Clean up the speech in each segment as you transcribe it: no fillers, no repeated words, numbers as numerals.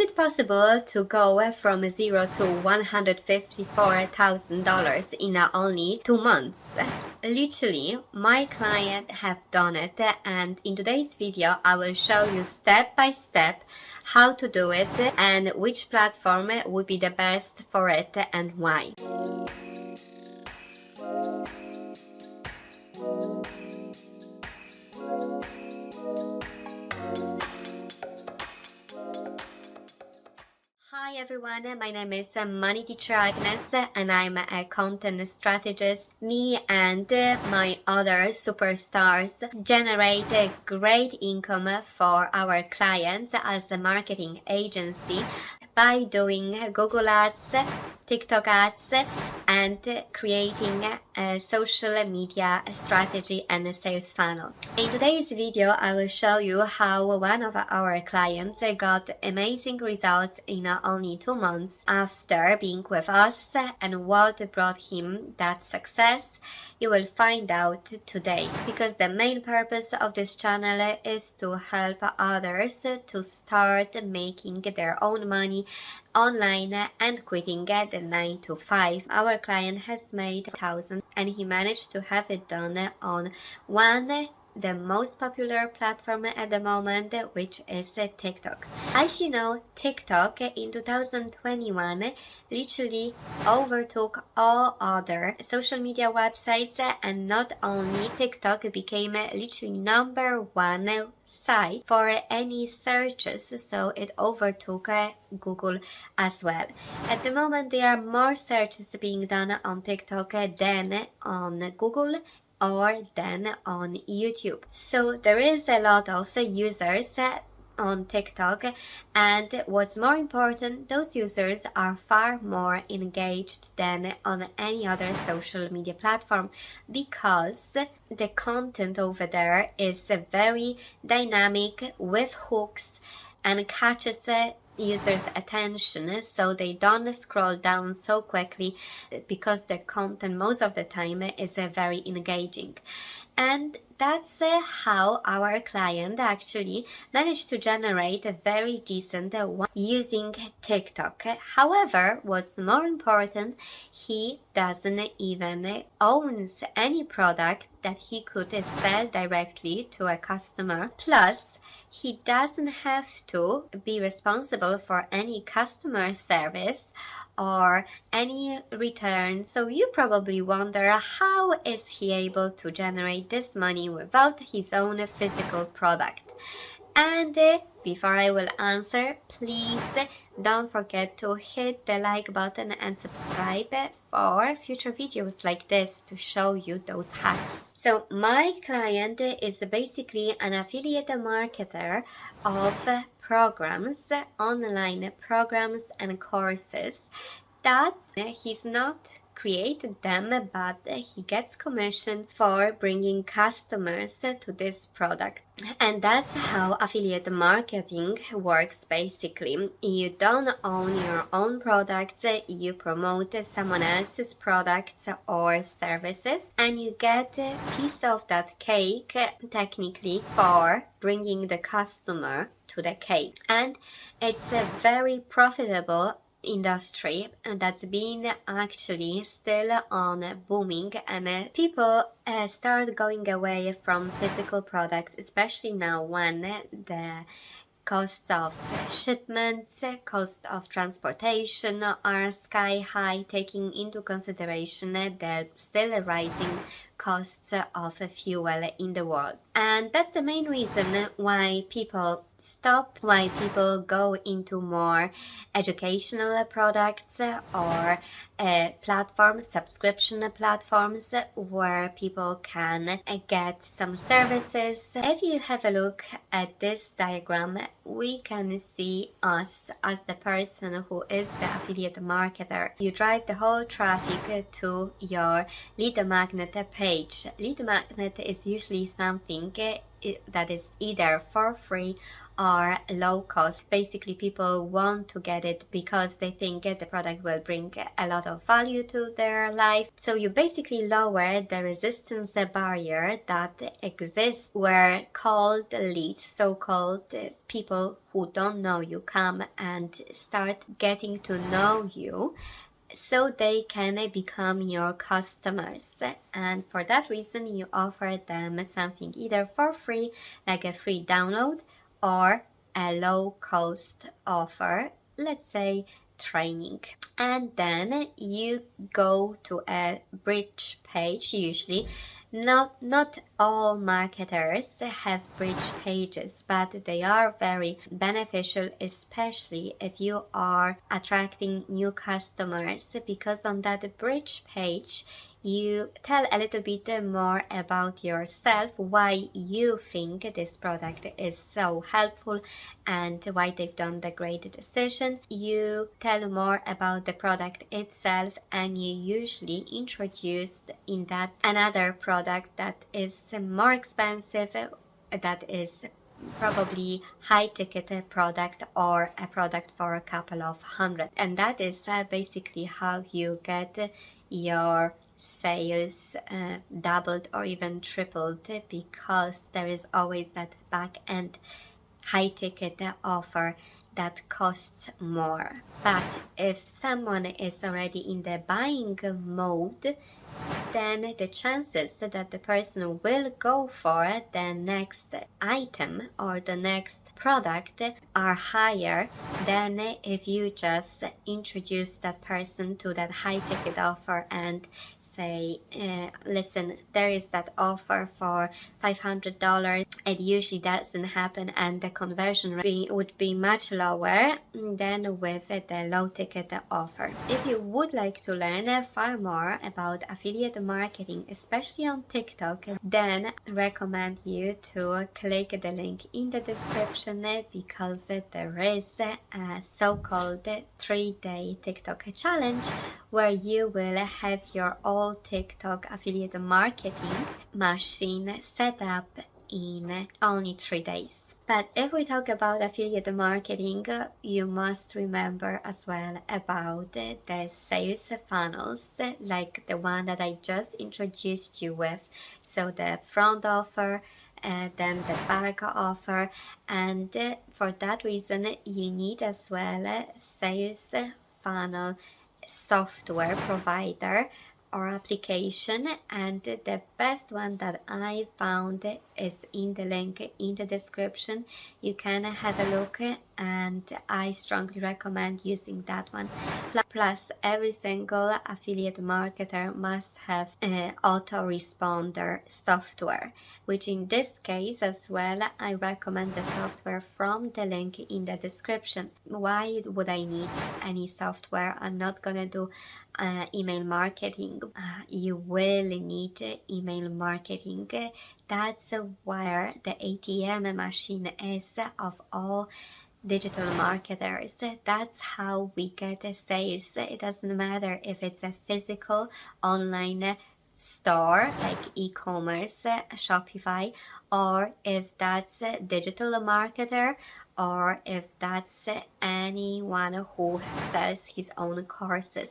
it possible to go from zero to $154,000 in only 2 months? Literally, my client has done it, and in today's video I will show you step by step how to do it and which platform would be the best for it and why. Hi everyone, my name is Money Teacher Agnes and I'm a content strategist. Me and my other superstars generate a great income for our clients as a marketing agency by doing Google Ads, TikTok ads, and creating a social media strategy and a sales funnel. In today's video, I will show you how one of our clients got amazing results in only 2 months after being with us and what brought him that success. You will find out today, because the main purpose of this channel is to help others to start making their own money online and quitting the 9-to-5. Our client has made 1,000 and he managed to have it done on the most popular platform at the moment, which is TikTok. As you know, TikTok in 2021 literally overtook all other social media websites, and not only TikTok became literally #1 site for any searches, so it overtook Google as well. At the moment, there are more searches being done on TikTok than on Google or than on YouTube. So there is a lot of users on TikTok, and what's more important, those users are far more engaged than on any other social media platform, because the content over there is very dynamic with hooks and catches users' attention, so they don't scroll down so quickly because the content most of the time is very engaging. And that's how our client actually managed to generate a very decent one using TikTok. However, what's more important, he doesn't even own any product that he could sell directly to a customer. Plus, he doesn't have to be responsible for any customer service or any return. So you probably wonder, how is he able to generate this money without his own physical product? And before I will answer, please don't forget to hit the like button and subscribe for future videos like this to show you those hacks. So my client is basically an affiliate marketer of programs, online programs and courses that he's not created them, but he gets commission for bringing customers to this product. And that's how affiliate marketing works basically. You don't own your own products, you promote someone else's products or services, and you get a piece of that cake technically for bringing the customer to the cake. And it's a very profitable industry that's been actually still on booming, and people start going away from physical products, especially now when the costs of shipments, cost of transportation are sky high, taking into consideration the still rising costs of fuel in the world. And that's the main reason why people stop, why people go into more educational products or platforms, subscription platforms, where people can get some services. If you have a look at this diagram, we can see us as the person who is the affiliate marketer. You drive the whole traffic to your lead magnet page. Lead magnet is usually something that is either for free are low cost. Basically, people want to get it because they think the product will bring a lot of value to their life. So you basically lower the resistance barrier that exists where cold leads, so-called people who don't know you, come and start getting to know you, so they can become your customers. And for that reason, you offer them something either for free, like a free download, or a low cost offer, let's say training. And then you go to a bridge page. Usually not all marketers have bridge pages, but they are very beneficial, especially if you are attracting new customers, because on that bridge page you tell a little bit more about yourself, why you think this product is so helpful and why they've done the great decision. You tell more about the product itself, and you usually introduce in that another product that is more expensive, that is probably high ticket product, or a product for a couple of hundred. And that is basically how you get your sales doubled or even tripled, because there is always that back end high ticket offer that costs more. But if someone is already in the buying mode, then the chances that the person will go for the next item or the next product are higher than if you just introduce that person to that high ticket offer and say, listen, there is that offer for $500. It usually doesn't happen, and the conversion rate would be much lower than with the low ticket offer. If you would like to learn far more about affiliate marketing, especially on TikTok, then recommend you to click the link in the description, because there is a so-called 3-day TikTok challenge where you will have your all TikTok affiliate marketing machine set up in only 3 days. But if we talk about affiliate marketing, you must remember as well about the sales funnels, like the one that I just introduced you with. So the front offer, then the back offer, and for that reason you need as well a sales funnel software provider or application, and the best one that I found is in the link in the description. You can have a look, and I strongly recommend using that one. Plus, every single affiliate marketer must have an autoresponder software, which in this case as well, I recommend the software from the link in the description. Why would I need any software? I'm not gonna do email marketing. You will need email marketing. That's where the ATM machine is of all digital marketers. That's how we get sales. It doesn't matter if it's a physical online store like e-commerce, Shopify, or if that's a digital marketer, or if that's anyone who sells his own courses.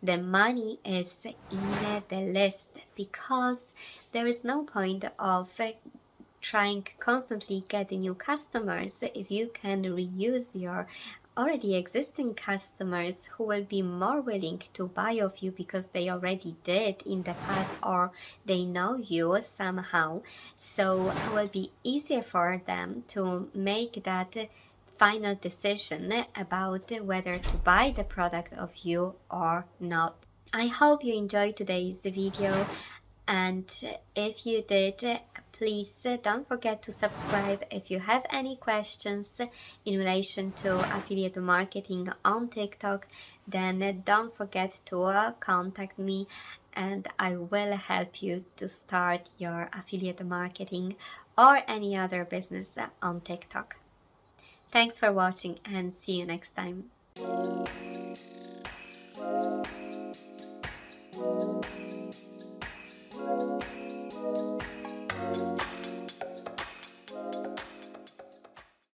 The money is in the list, because there is no point of trying constantly getting new customers if you can reuse your already existing customers, who will be more willing to buy of you because they already did in the past, or they know you somehow. So it will be easier for them to make that final decision about whether to buy the product of you or not. I hope you enjoyed today's video, and if you did, please don't forget to subscribe. If you have any questions in relation to affiliate marketing on TikTok, then don't forget to contact me, and I will help you to start your affiliate marketing or any other business on TikTok. Thanks for watching, and see you next time.